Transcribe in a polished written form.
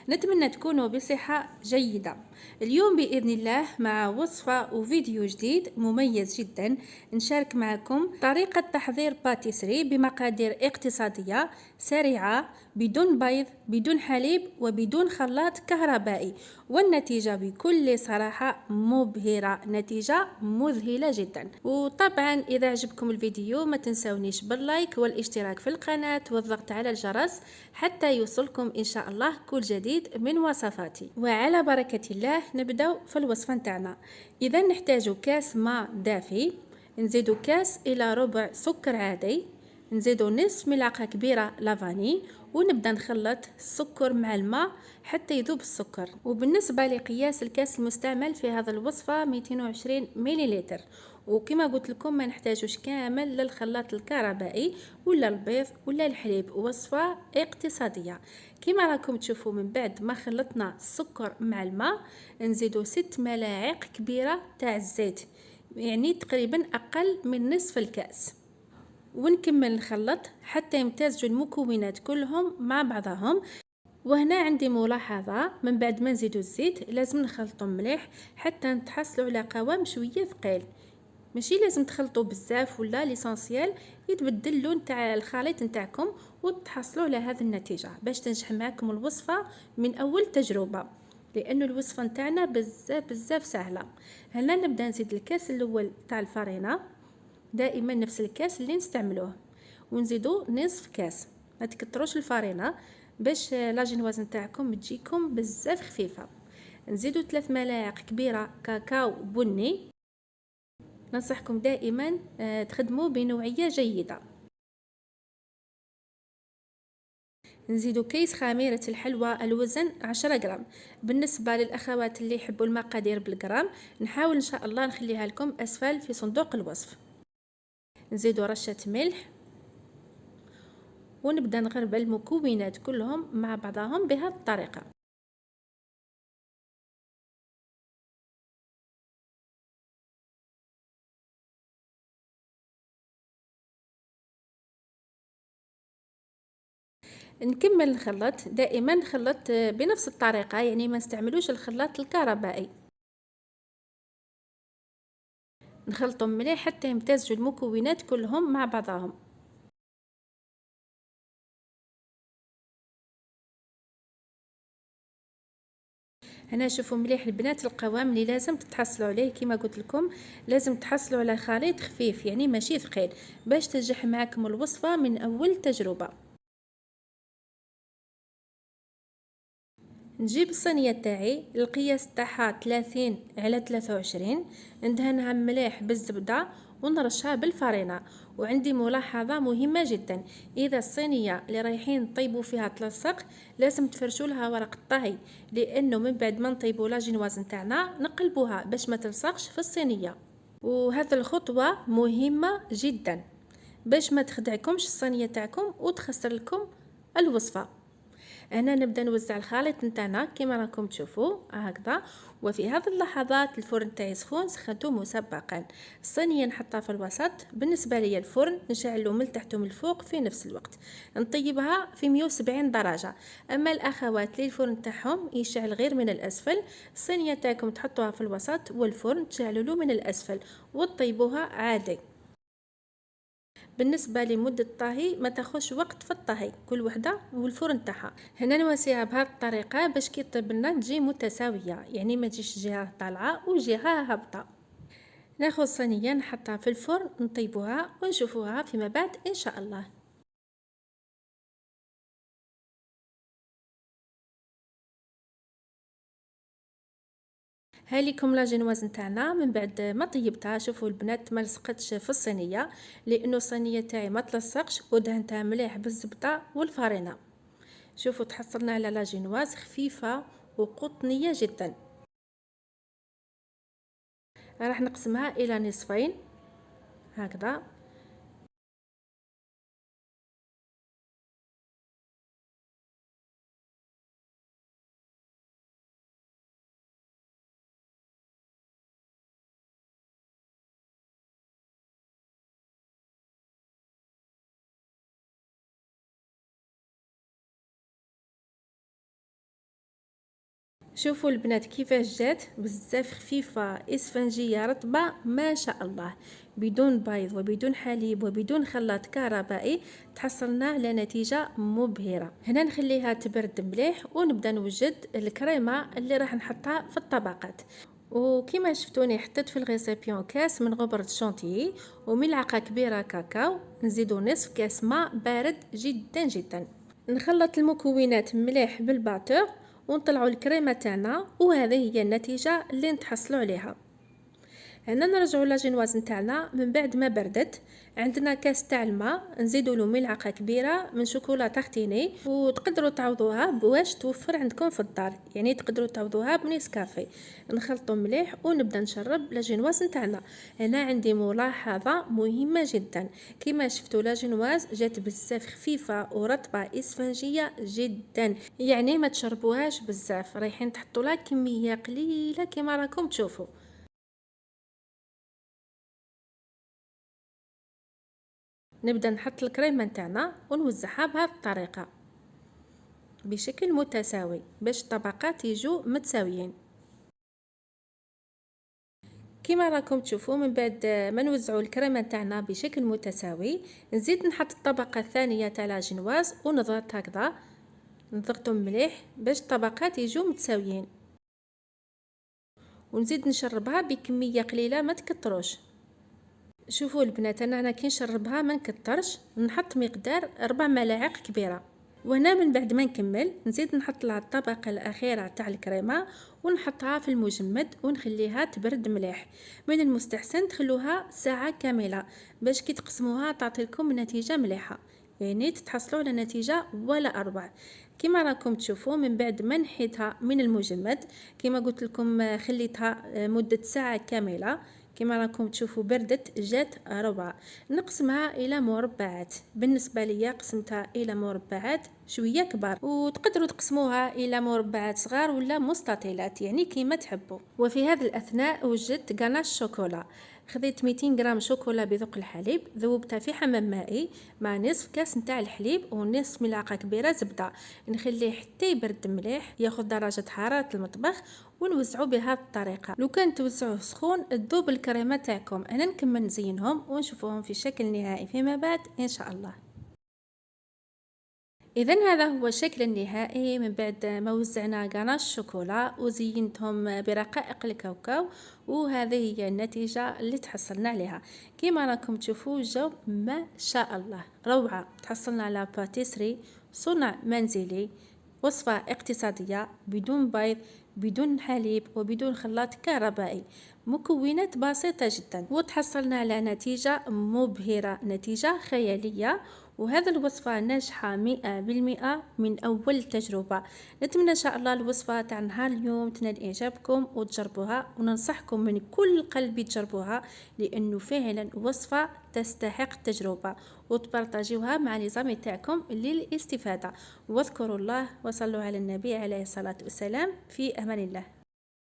نتمنى تكونوا بصحة جيدة. اليوم بإذن الله مع وصفة وفيديو جديد مميز جدا. نشارك معكم طريقة تحضير باتيسري بمقادير اقتصادية سريعة، بدون بيض، بدون حليب، وبدون خلاط كهربائي، والنتيجة بكل صراحة مبهرة، نتيجة مذهلة جدا. وطبعا إذا عجبكم الفيديو ما تنسونيش باللايك والاشتراك في القناة والضغط على الجرس حتى يوصلكم إن شاء الله كل جديد من وصفاتي. وعلى بركة الله نبدأ في الوصفة نتاعنا. إذا نحتاج كاس ماء دافي، نزيدو كاس إلى ربع سكر عادي، نزيدو نصف ملعقة كبيرة لافاني، ونبدأ نخلط السكر مع الماء حتى يذوب السكر. وبالنسبة لقياس الكاس المستعمل في هذا الوصفة 220 مليلتر. وكما قلت لكم ما نحتاجوش كامل للخلاط الكهربائي ولا البيض ولا الحليب، وصفة اقتصادية. كما راكم تشوفوا من بعد ما خلطنا السكر مع الماء نزيدو 6 ملاعق كبيرة تاع الزيت، يعني تقريبا أقل من نصف الكأس، ونكمل نخلط حتى يمتزجوا المكونات كلهم مع بعضهم. وهنا عندي ملاحظة، من بعد ما نزيدو الزيت لازم نخلطو مليح حتى نتحصلوا على قوام شوية ثقيل، ماشي لازم تخلطوا بزاف ولا ليسانسيال يتبدل اللون تاع الخليط نتاعكم، وتحصلوا على هذه النتيجة باش تنجح معكم الوصفة من اول تجربة، لانه الوصفة نتاعنا بزاف سهلة. هنا نبدا نزيد الكاس الاول تاع الفرينة، دائما نفس الكاس اللي نستعملوه، ونزيدو نصف كاس. ما تكتروش الفرينة باش لاجينواز نتاعكم تجيكم بزاف خفيفة. نزيدو 3 ملاعق كبيرة كاكاو بني. ننصحكم دائما تخدموا بنوعية جيدة. نزيدو كيس خميرة الحلوى الوزن 10 غرام. بالنسبة للأخوات اللي يحبوا المقادير بالغرام نحاول إن شاء الله نخليها لكم أسفل في صندوق الوصف. نزيدو رشة ملح، ونبدأ نغربل المكونات كلهم مع بعضهم بهذه الطريقة. نكمل نخلط، دائما نخلط بنفس الطريقة، يعني ما نستعملوش الخلاط الكهربائي. نخلطهم مليح حتى يمتزجوا المكونات كلهم مع بعضهم. هنا شوفوا مليح البنات القوام اللي لازم تتحصلوا عليه، كما قلت لكم لازم تحصلوا على خليط خفيف يعني ماشي ثقيل باش تنجح معكم الوصفة من اول تجربة. نجيب الصينيه تاعي القياس تاعها 30 على 23، ندهنها مليح بالزبده ونرشها بالفرينه. وعندي ملاحظه مهمه جدا، اذا الصينيه اللي رايحين نطيبوا فيها تلصق لازم تفرشوا لها ورق الطهي، لانه من بعد ما نطيبوا لاجينواز نتاعنا نقلبوها باش ما تلصقش في الصينيه. وهذه الخطوه مهمه جدا باش ما تخدعكمش الصينيه تاعكم وتخسر لكم الوصفه. هنا نبدا نوزع الخليط نتاعنا كما راكم تشوفوا هكذا. وفي هذه اللحظات الفرن تاعي سخنته مسبقا، الصينيه نحطها في الوسط. بالنسبه لي الفرن نشعله من تحت ومن الفوق في نفس الوقت، نطيبها في 170 درجه. اما الاخوات اللي الفرن تاعهم يشعل غير من الاسفل، الصينيه تاعكم تحطوها في الوسط والفرن تشعلوا من الاسفل وتطيبوها عادي. بالنسبه لمده الطهي ما تاخذش وقت في الطهي، كل وحده والفرن تاعها. هنا نواسيها بهذه الطريقه باش كي طيب لنا تجي متساويه، يعني ما تجيش جهه طالعه وجهه هابطه. ناخذ صينيه نحطها في الفرن نطيبوها ونشوفوها فيما بعد ان شاء الله. هاليكم لاجينواز نتاعنا من بعد ما طيبتها. شوفوا البنات ما لصقتش في الصينيه لانه الصينيه تاعي ما تلصقش ودهنتها مليح بالزبده والفرينه. شوفوا تحصلنا على لاجينواز خفيفه وقطنيه جدا. راح نقسمها الى نصفين هكذا. شوفوا البنات كيفاش جات بزاف خفيفه اسفنجيه رطبه ما شاء الله، بدون بيض وبدون حليب وبدون خلاط كهربائي. تحصلنا على نتيجه مبهره. هنا نخليها تبرد مليح ونبدا نوجد الكريمه اللي راح نحطها في الطبقات. وكما شفتوني حطيت في الغيسيبيون كاس من غبرة شونتيي وملعقه كبيره كاكاو، نزيدو نصف كاس ماء بارد جدا جدا. نخلط المكونات مليح بالباتور ونطلعوا الكريمه تاعنا، وهذه هي النتيجه اللي نتحصلوا عليها. هنا نرجعوا لاجينواز نتاعنا من بعد ما بردت. عندنا كاس تاع الماء نزيدوا له ملعقه كبيره من شوكولا تختيني، وتقدروا تعوضوها بواش توفر عندكم في الدار، يعني تقدروا تعوضوها بنسكافيه. نخلطوا مليح ونبدا نشرب لاجينواز نتاعنا. هنا عندي ملاحظه مهمه جدا، كما شفتوا لاجينواز جات بزاف خفيفه ورطبه اسفنجيه جدا، يعني ما تشربوهاش بزاف، رايحين تحطوا لها كميه قليله كما راكم تشوفوا. نبدا نحط الكريمه نتاعنا ونوزعها بهذه الطريقه بشكل متساوي باش الطبقات يجوا متساويين. كما راكم تشوفوا من بعد ما نوزعوا الكريمه نتاعنا بشكل متساوي، نزيد نحط الطبقه الثانيه تاع لاجينواز ونضغط هكذا، نضغطهم مليح باش الطبقات يجوا متساويين، ونزيد نشربها بكميه قليله ما تكتروش. شوفوا البنات انا كي نشربها ما نكترش، نحط مقدار 4 ملاعق كبيره. وهنا من بعد ما نكمل نزيد نحط لها الطبقه الاخيره تاع الكريمه ونحطها في المجمد ونخليها تبرد مليح. من المستحسن تخلوها ساعه كامله باش كي تقسموها تعطي لكم نتيجه مليحه، يعني تتحصلوا على نتيجه ولا اربع. كما راكم تشوفوا من بعد ما نحيتها من المجمد، كما قلت لكم خليتها مده ساعه كامله، كما راكم تشوفوا بردت جات ربع. نقسمها الى مربعات، بالنسبه ليا قسمتها الى مربعات شويه كبار، وتقدروا تقسموها الى مربعات صغار ولا مستطيلات يعني كيما تحبوا. وفي هذا الاثناء وجدت غاناش شوكولا. خذيت 200 غرام شوكولا بذوق الحليب، ذوبتها في حمام مائي مع نصف كاس نتاع الحليب ونصف ملعقه كبيره زبده. نخليه حتى يبرد مليح ياخذ درجه حراره المطبخ ونوزعوا بهذه الطريقه. لو كان توزعوه سخون تذوب الكريمه تاعكم. انا نكمل نزينهم ونشوفوهم في شكل نهائي فيما بعد ان شاء الله. اذا هذا هو الشكل النهائي من بعد ما وزعنا غاناش الشوكولا وزينتهم برقائق الكاوكاو، وهذه هي النتيجه اللي تحصلنا عليها. كما راكم تشوفوا جو ما شاء الله روعه. تحصلنا على باتيسري صنع منزلي، وصفه اقتصاديه بدون بيض بدون حليب وبدون خلاط كهربائي، مكونات بسيطه جدا، وتحصلنا على نتيجه مبهره، نتيجه خياليه. وهذا الوصفة ناجحة 100% من أول تجربة. نتمنى إن شاء الله الوصفة تاع نهار اليوم تنال إعجابكم وتجربوها، وننصحكم من كل قلبي تجربوها لأنه فعلا وصفة تستحق التجربة، وتبارطاجيوها مع لي تاعكم للاستفادة. واذكروا الله وصلوا على النبي عليه الصلاة والسلام. في أمان الله.